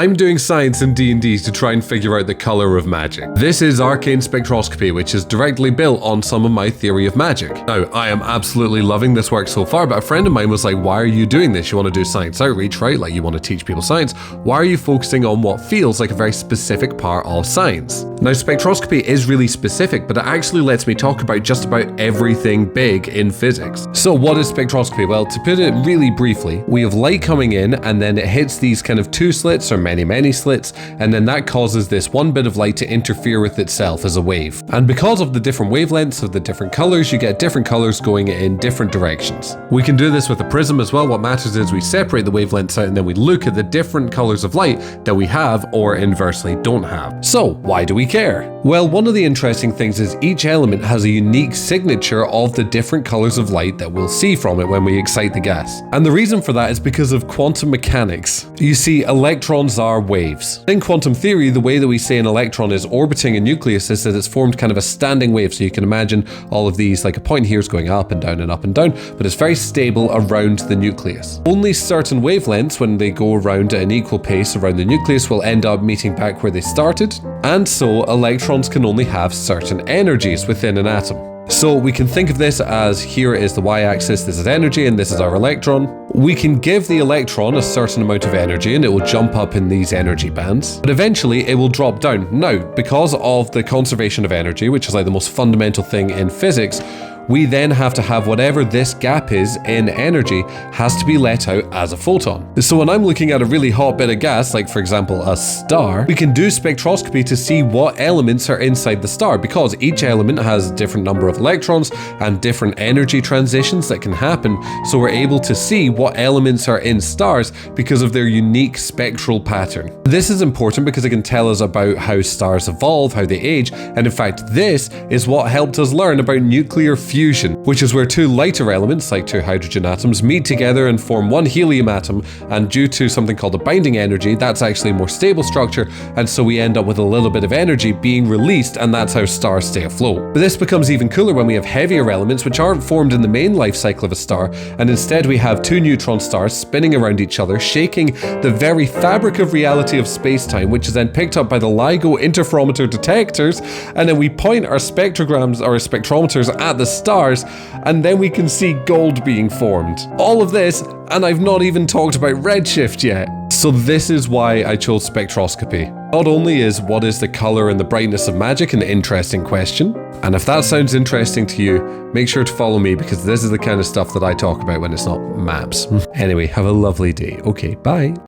I'm doing science in D&D to try and figure out the color of magic. This is arcane spectroscopy, which is directly built on some of my theory of magic. Now, I am absolutely loving this work so far, but a friend of mine was like, why are you doing this? You want to do science outreach, right? Like you want to teach people science. Why are you focusing on what feels like a very specific part of science? Now, spectroscopy is really specific, but it actually lets me talk about just about everything big in physics. So what is spectroscopy? Well, to put it really briefly, we have light coming in and then it hits these kind of two slits or many slits, and then that causes this one bit of light to interfere with itself as a wave. And because of the different wavelengths of the different colors, you get different colors going in different directions. We can do this with a prism as well. What matters is we separate the wavelengths out and then we look at the different colors of light that we have or inversely don't have. So why do we care? Well, one of the interesting things is each element has a unique signature of the different colors of light that we'll see from it when we excite the gas. And the reason for that is because of quantum mechanics. You see, electrons are waves. In quantum theory, the way that we say an electron is orbiting a nucleus is that it's formed kind of a standing wave. So you can imagine all of these, like a point here is going up and down and up and down, but it's very stable around the nucleus. Only certain wavelengths, when they go around at an equal pace around the nucleus, will end up meeting back where they started. And so electrons can only have certain energies within an atom. So we can think of this as here is the y-axis, this is energy, and this is our electron. We can give the electron a certain amount of energy and it will jump up in these energy bands, but eventually it will drop down. Now, because of the conservation of energy, which is like the most fundamental thing in physics, we then have to have whatever this gap is in energy has to be let out as a photon. So when I'm looking at a really hot bit of gas, like for example a star, we can do spectroscopy to see what elements are inside the star, because each element has a different number of electrons and different energy transitions that can happen. So we're able to see what elements are in stars because of their unique spectral pattern. This is important because it can tell us about how stars evolve, how they age, and in fact this is what helped us learn about nuclear fusion, which is where two lighter elements, like two hydrogen atoms, meet together and form one helium atom, and due to something called a binding energy, that's actually a more stable structure, and so we end up with a little bit of energy being released, and that's how stars stay afloat. But this becomes even cooler when we have heavier elements which aren't formed in the main life cycle of a star, and instead we have two neutron stars spinning around each other, shaking the very fabric of reality of space-time, which is then picked up by the LIGO interferometer detectors, and then we point our spectrograms or spectrometers at the stars, and then we can see gold being formed. All of this, and I've not even talked about redshift yet. So this is why I chose spectroscopy. Not only is what is the color and the brightness of magic an interesting question, and if that sounds interesting to you, make sure to follow me because this is the kind of stuff that I talk about when it's not maps. Anyway, have a lovely day. Okay, bye.